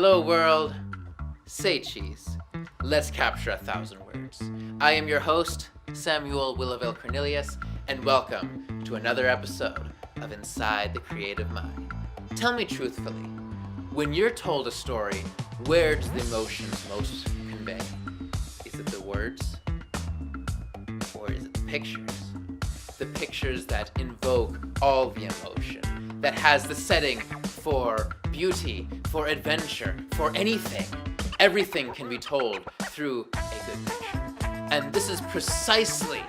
Hello world, say cheese. Let's capture 1,000 words. I am your host, Samuel Willaville Cornelius, and welcome to another episode of Inside the Creative Mind. Tell me truthfully, when you're told a story, where does the emotions most convey? Is it the words? Or is it the pictures? The pictures that invoke all the emotion, that has the setting for beauty, for adventure, for anything. Everything can be told through a good picture. And this is precisely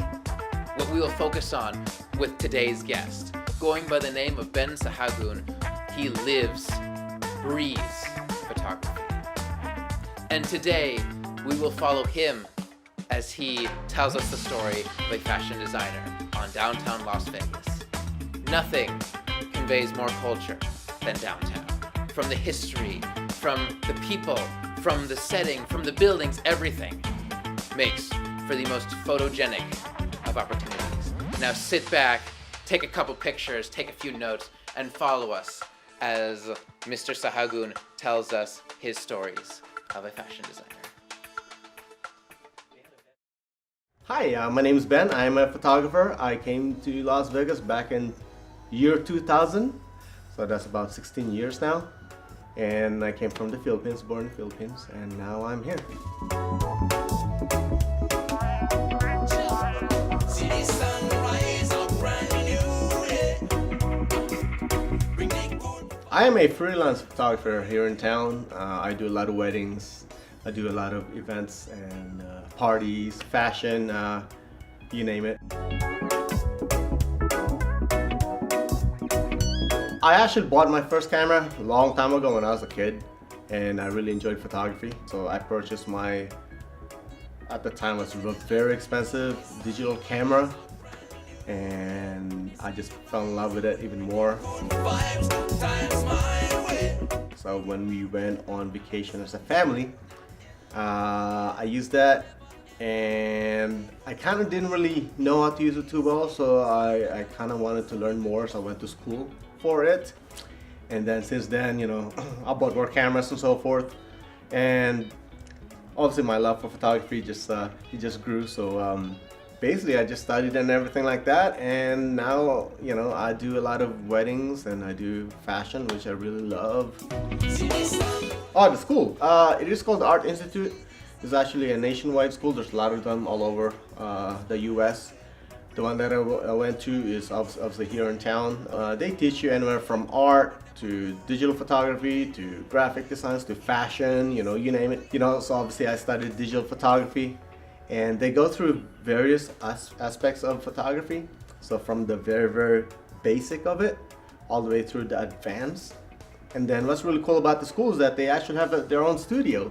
what we will focus on with today's guest. Going by the name of Ben Sahagun, he lives, breathes photography. And today, we will follow him as he tells us the story of a fashion designer on downtown Las Vegas. Nothing conveys more culture than downtown. From the history, from the people, from the setting, from the buildings, everything makes for the most photogenic of opportunities. Now sit back, take a couple pictures, take a few notes, and follow us as Mr. Sahagun tells us his stories of a fashion designer. Hi, my name is Ben. I'm a photographer. I came to Las Vegas back in year 2000, so that's about 16 years now. And I came from the Philippines, born in the Philippines, and now I'm here. I am a freelance photographer here in town. I do a lot of weddings. I do a lot of events and parties, fashion, you name it. I actually bought my first camera a long time ago when I was a kid, and I really enjoyed photography. So I purchased at the time it was a very expensive digital camera, and I just fell in love with it even more. So when we went on vacation as a family, I used that, and I kind of didn't really know how to use it too well, so I kind of wanted to learn more, so I went to school for it. And then since then, you know, I bought more cameras and so forth, and obviously my love for photography it just grew. So basically I just studied and everything like that, and now, you know, I do a lot of weddings and I do fashion, which I really love. Oh, the school. It is called the Art Institute. It's actually a nationwide school. There's a lot of them all over the US. The one that I went to is obviously here in town. They teach you anywhere from art to digital photography to graphic designs to fashion, you know, you name it. You know, so obviously I studied digital photography, and they go through various aspects of photography. So from the very, very basic of it all the way through the advanced. And then what's really cool about the school is that they actually have their own studio.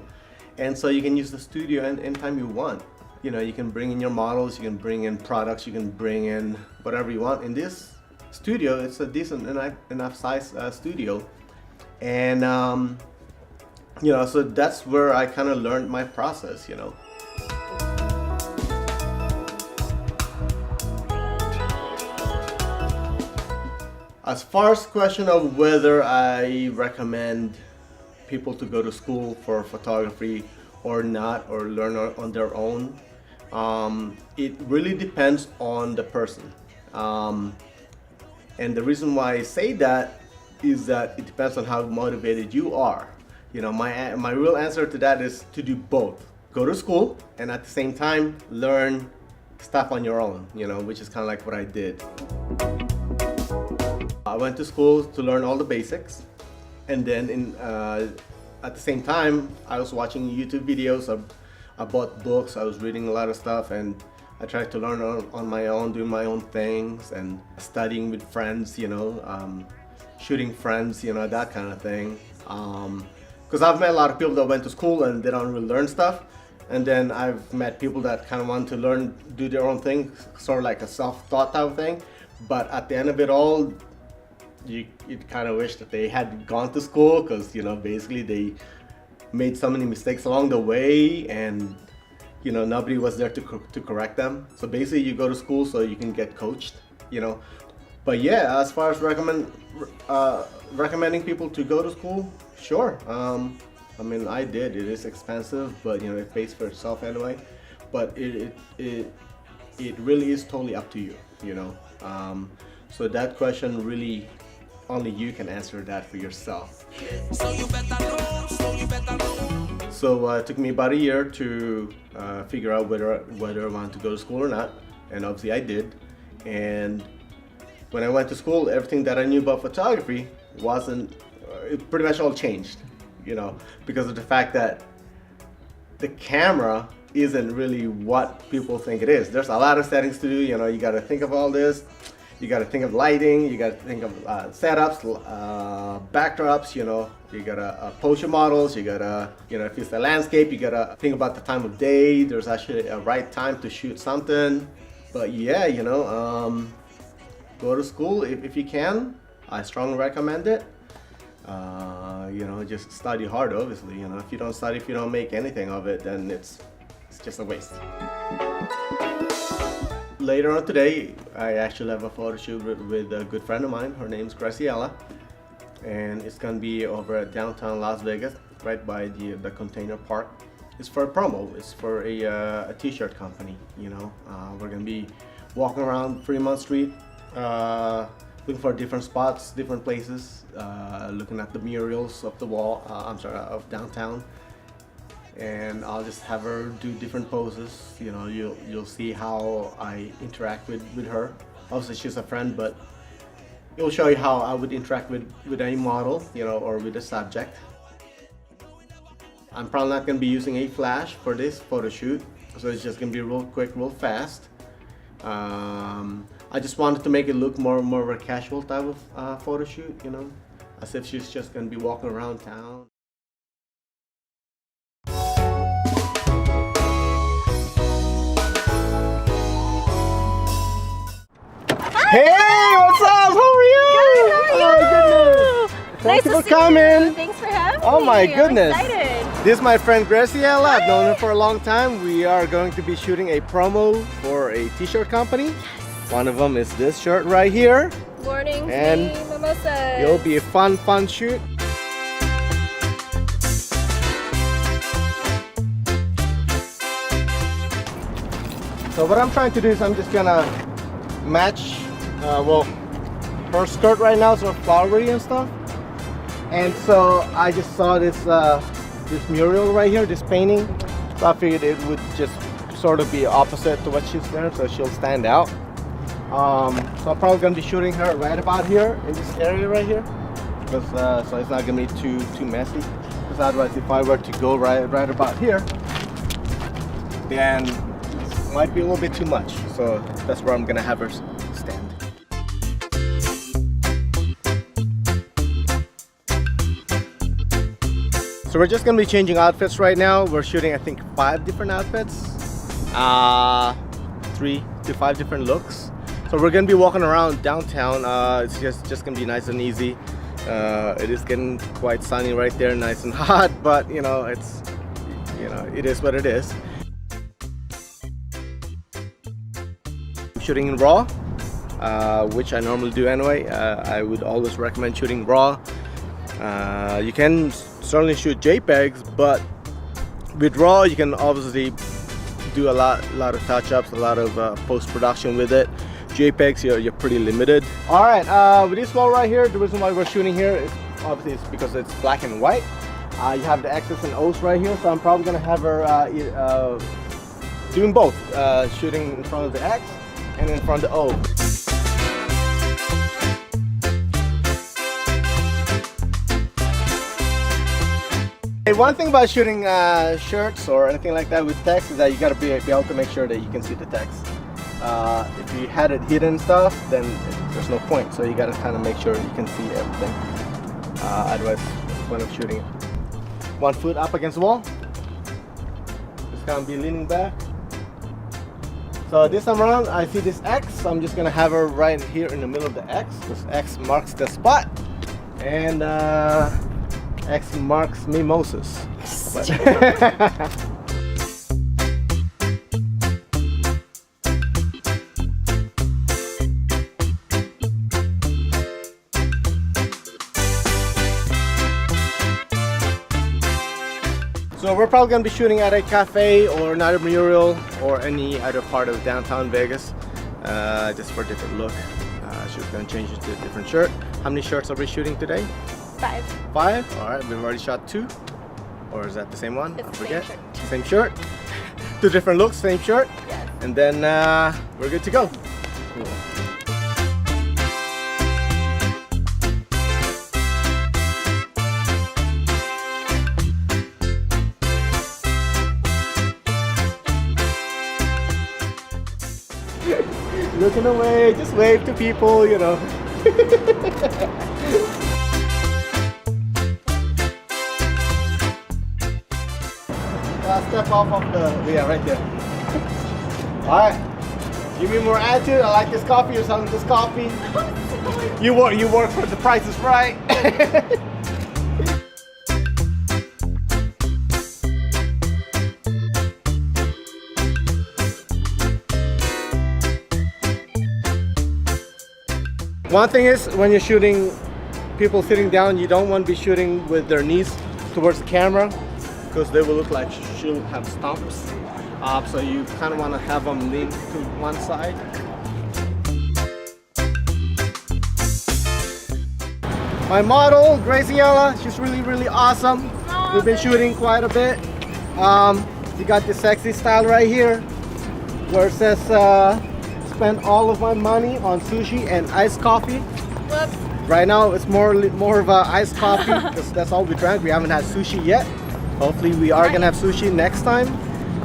And so you can use the studio anytime you want. You know, you can bring in your models, you can bring in products, you can bring in whatever you want. In this studio, it's a decent enough size studio. And, you know, so that's where I kind of learned my process, you know. As far as the question of whether I recommend people to go to school for photography or not, or learn on their own, it really depends on the person. And the reason why I say that is that it depends on how motivated you are. You know, my real answer to that is to do both. Go to school and at the same time learn stuff on your own, you know, which is kind of like what I did. I went to school to learn all the basics, and then at the same time I was watching YouTube videos. I bought books, I was reading a lot of stuff, and I tried to learn on my own, doing my own things and studying with friends, you know, shooting friends, you know, that kind of thing. Because I've met a lot of people that went to school and they don't really learn stuff, and then I've met people that kind of want to learn, do their own thing, sort of like a self-taught type of thing. But at the end of it all, you kind of wish that they had gone to school, because, you know, basically they made so many mistakes along the way, and, you know, nobody was there to correct them. So basically you go to school so you can get coached, you know. But yeah, as far as recommending people to go to school, sure. I mean, I did. It is expensive, but you know, it pays for itself anyway. But it really is totally up to you, you know. So that question really only you can answer that for yourself. So it took me about a year to figure out whether I wanted to go to school or not, and obviously I did. And when I went to school, everything that I knew about photography wasn't. It pretty much all changed, you know, because of the fact that the camera isn't really what people think it is. There's a lot of settings to do, you know. You got to think of all this. You got to think of lighting, you got to think of setups, backdrops, you know, you got to pose your models, you got to, you know, if it's a landscape, you got to think about the time of day. There's actually a right time to shoot something. But yeah, you know, go to school if you can. I strongly recommend it. You know, just study hard, obviously. You know, if you don't study, if you don't make anything of it, then it's just a waste. Later on today, I actually have a photo shoot with a good friend of mine. Her name's Graciela, and it's gonna be over at downtown Las Vegas, right by the Container Park. It's for a promo. It's for a t-shirt company. You know, we're gonna be walking around Fremont Street, looking for different spots, different places, looking at the murals of the wall. Of downtown. And I'll just have her do different poses. You know, you'll see how I interact with her. Obviously she's a friend, but it'll show you how I would interact with any model, you know, or with a subject. I'm probably not going to be using a flash for this photo shoot, so it's just going to be real quick, real fast. I just wanted to make it look more of a casual type of photo shoot, you know, as if she's just going to be walking around town. Hey, what's up? How are you? Good, how are you? Oh my goodness. Thank you for coming. Thanks for having me. Oh my goodness. I'm excited. This is my friend Graciela. I've known her for a long time. We are going to be shooting a promo for a t-shirt company. Yes. One of them is this shirt right here. Morning, and mimosas. It'll be a fun shoot. So what I'm trying to do is I'm just gonna match her skirt right now is sort of flowery and stuff, and so I just saw this this mural right here, this painting, so I figured it would just sort of be opposite to what she's wearing, so she'll stand out. So I'm probably gonna be shooting her right about here in this area right here, because so it's not gonna be too messy, because otherwise if I were to go right about here, then it might be a little bit too much. So that's where I'm gonna have her stand. So we're just gonna be changing outfits right now. We're shooting, I think, 5 different outfits, 3 to 5 different looks. So we're gonna be walking around downtown. It's just gonna be nice and easy. It is getting quite sunny right there, nice and hot, but you know, it is what it is. I'm shooting in RAW, which I normally do anyway. I would always recommend shooting RAW. You can certainly shoot JPEGs, but with RAW you can obviously do a lot of touch-ups, a lot of post-production with it. JPEGs, you're pretty limited. All right, with this wall right here, the reason why we're shooting here is obviously it's because it's black and white. You have the X's and O's right here, so I'm probably gonna have her doing both, shooting in front of the X and in front of the O. One thing about shooting shirts or anything like that with text is that you gotta be able to make sure that you can see the text. If you had it hidden stuff, then there's no point. So you gotta kind of make sure you can see everything. Otherwise, when I'm shooting, 1 foot up against the wall, just gonna be leaning back. So this time around, I see this X. So I'm just gonna have her right here in the middle of the X. This X marks the spot, and X marks mimosas. we're probably gonna be shooting at a cafe or another mural or any other part of downtown Vegas, just for a different look. She's gonna change it to a different shirt. How many shirts are we shooting today? 5. 5? All right, we've already shot 2. Or is that the same one? It's I the forget. same Same shirt. 2 different looks, same shirt. Yes. And then we're good to go. Cool. Looking away, just wave to people, you know. Step off of the, yeah, right there. Alright, give me more attitude. I like this coffee, you're selling this coffee. You work for the Price is Right. One thing is, when you're shooting people sitting down, you don't want to be shooting with their knees towards the camera because they will look like she'll have stumps. So you kind of want to have them lean to one side. My model, Graciela, she's really awesome. We've been shooting quite a bit. You got this sexy style right here where it says, spend all of my money on sushi and iced coffee. Whoops. Right now it's more of a iced coffee because that's all we drank. We haven't had sushi yet. Hopefully we are gonna have sushi next time,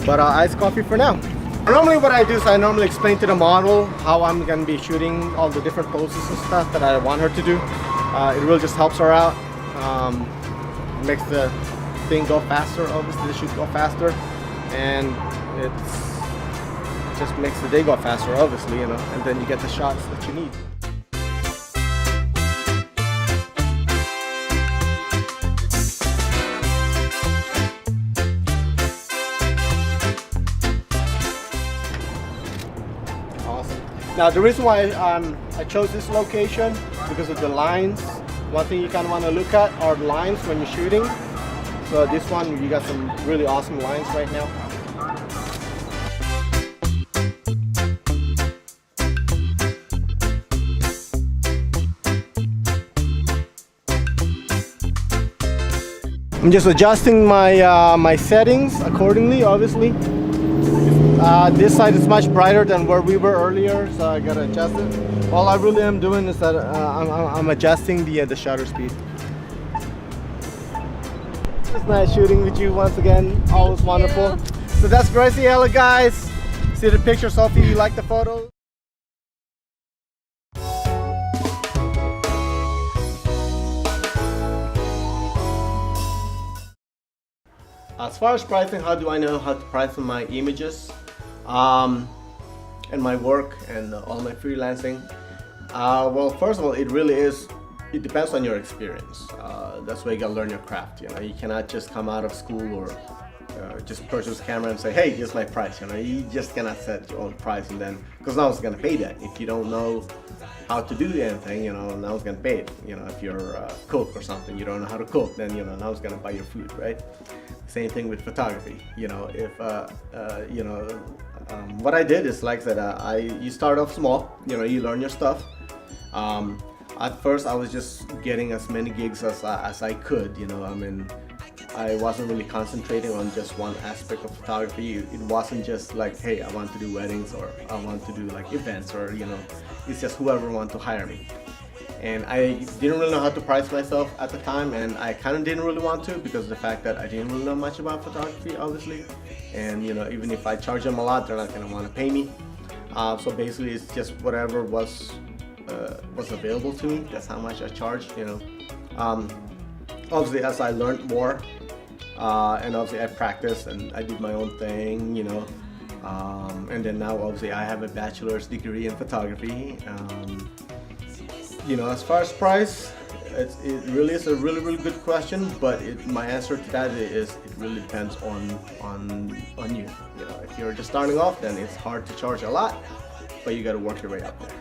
but iced coffee for now. Normally what I do is I normally explain to the model how I'm gonna be shooting all the different poses and stuff that I want her to do. It really just helps her out. Makes the thing go faster, obviously the shoot go faster, and it just makes the day go faster, obviously, you know, and then you get the shots that you need. Now the reason why I chose this location because of the lines. One thing you kind of want to look at are the lines when you're shooting. So this one, you got some really awesome lines right now. I'm just adjusting my my settings accordingly, obviously. This side is much brighter than where we were earlier, so I gotta adjust it. All I really am doing is that I'm adjusting the shutter speed. It's nice shooting with you once again. Always wonderful. So that's Graciela, guys. See the pictures. Hopefully you like the photos. As far as pricing, how do I know how to price my images and my work and all my freelancing? Well, first of all, it depends on your experience. That's why you gotta learn your craft. You know, you cannot just come out of school or just purchase a camera and say, hey, here's my price. You know, you just cannot set your own price, and then because no one's gonna pay that if you don't know how to do anything. You know, no one's gonna pay it. You know, if you're a cook or something, you don't know how to cook, then you know, no one's gonna buy your food, right? Same thing with photography. You know, if you know, what I did is, like I said, you start off small. You know, you learn your stuff. At first, I was just getting as many gigs as I could. You know, I mean, I wasn't really concentrating on just one aspect of photography. It wasn't just like, hey, I want to do weddings or I want to do like events, or you know, it's just whoever wants to hire me. And I didn't really know how to price myself at the time, and I kind of didn't really want to because of the fact that I didn't really know much about photography, obviously. And you know, even if I charge them a lot, they're not going to want to pay me. So basically, it's just whatever was available to me. That's how much I charged. You know, obviously as I learned more, and obviously I practiced and I did my own thing. You know, and then now obviously I have a bachelor's degree in photography. You know, as far as price, it really is a really good question, but my answer to that is it really depends on you. You know, if you're just starting off, then it's hard to charge a lot, but you got to work your way up there.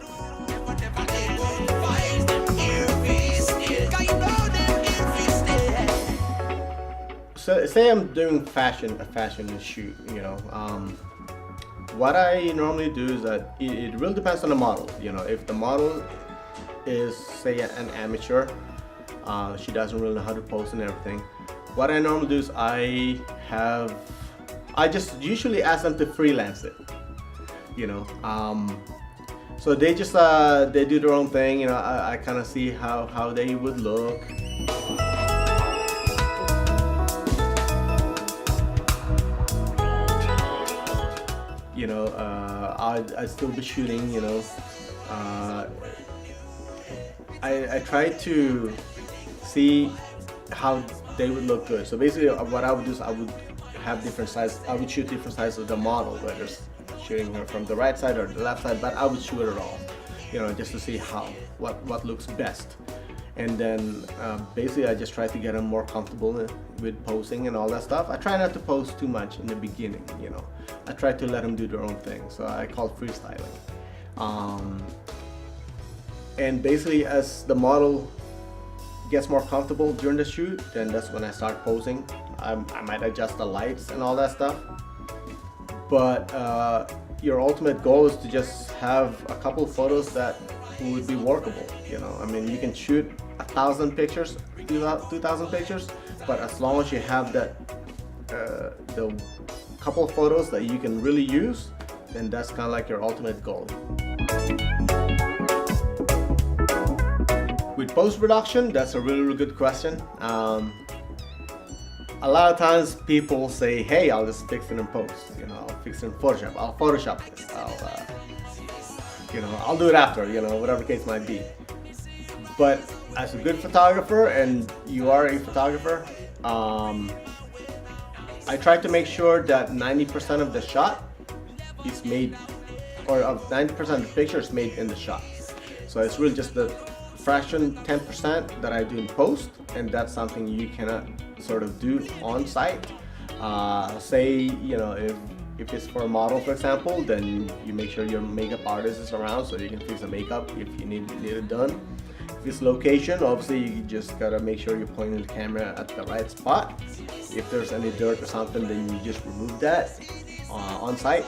so say I'm doing a fashion shoot, what I normally do is that it really depends on the model. If the model is, say, an amateur, she doesn't really know how to pose and everything. What I normally do is I just usually ask them to freelance it. So they just they do their own thing. I kind of see how they would look. I'd still be shooting. I try to see how they would look good. So basically, what I would do is I would have different sides. I would shoot different sides of the model, whether it's shooting her from the right side or the left side. But I would shoot it all, just to see what looks best. And then basically, I just try to get them more comfortable with posing and all that stuff. I try not to pose too much in the beginning. I try to let them do their own thing. So I call it freestyling. And basically, as the model gets more comfortable during the shoot, then that's when I start posing. I might adjust the lights and all that stuff. But your ultimate goal is to just have a couple of photos that would be workable. You can shoot 1,000 pictures, 2,000 pictures, but as long as you have that the couple of photos that you can really use, then that's kind of like your ultimate goal. With post-production, that's a really good question. A lot of times people say, hey, I'll just fix it in post, I'll fix it in Photoshop, I'll Photoshop this, I'll do it after, whatever case might be. But as a good photographer, and you are a photographer, I try to make sure that 90% of the shot is made, or of 90% of the picture is made in the shot. So it's really just the fraction 10% that I do in post, and that's something you cannot sort of do on site. Say, if it's for a model, for example, then you make sure your makeup artist is around so you can fix the makeup if you need it done. If it's location, obviously you just gotta make sure you're pointing the camera at the right spot. If there's any dirt or something, then you just remove that on site.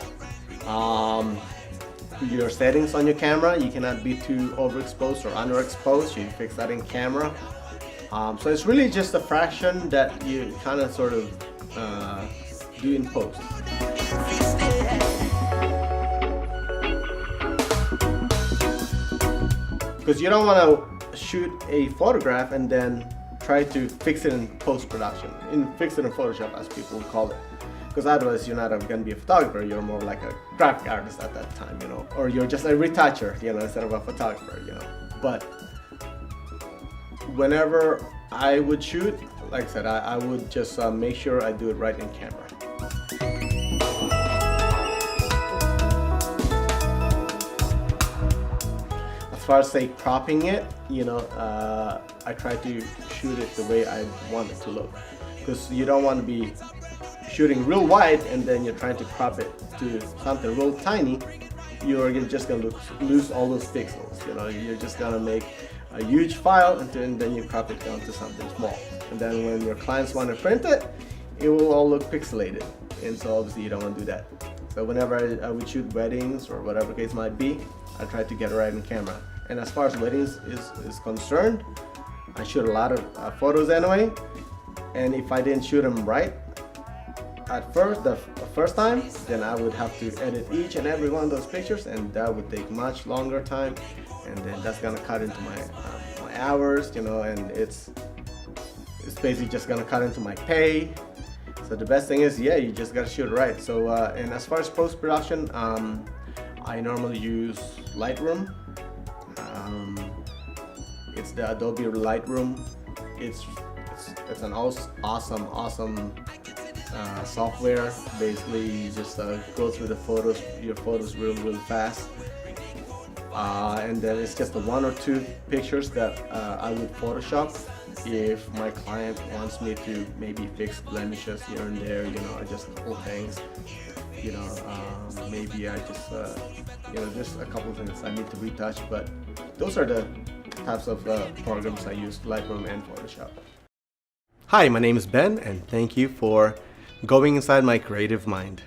Your settings on your camera, you cannot be too overexposed or underexposed. You fix that in camera. So it's really just a fraction that you kind of sort of do in post. Because you don't want to shoot a photograph and then try to fix it in post-production, fix it in Photoshop, as people would call it. Because otherwise you're not going to be a photographer, you're more like a graphic artist at that time, or you're just a retoucher, instead of a photographer, But whenever I would shoot, like I said, I would just make sure I do it right in camera. As far as, say, cropping it, I try to shoot it the way I want it to look. Because you don't want to be shooting real wide and then you're trying to crop it to something real tiny. You're just going to lose all those pixels. You're just going to make a huge file and then you crop it down to something small. And then when your clients want to print it, it will all look pixelated. And so obviously you don't want to do that. So whenever I would shoot weddings or whatever case might be, I try to get it right in camera. And as far as weddings is concerned, I shoot a lot of photos anyway. And if I didn't shoot them right at first, the first time, then I would have to edit each and every one of those pictures, and that would take much longer time. And then that's gonna cut into my hours, and it's basically just gonna cut into my pay. So the best thing is, you just gotta shoot it right. So and as far as post-production, I normally use Lightroom. It's the Adobe Lightroom. It's an awesome software. Basically, you just go through your photos really fast. And then it's just the one or two pictures that I would Photoshop if my client wants me to maybe fix blemishes here and there, just little things. Maybe I just, just a couple of things I need to retouch, but those are the types of programs I use, Lightroom and Photoshop. Hi, my name is Ben, and thank you for going inside my creative mind.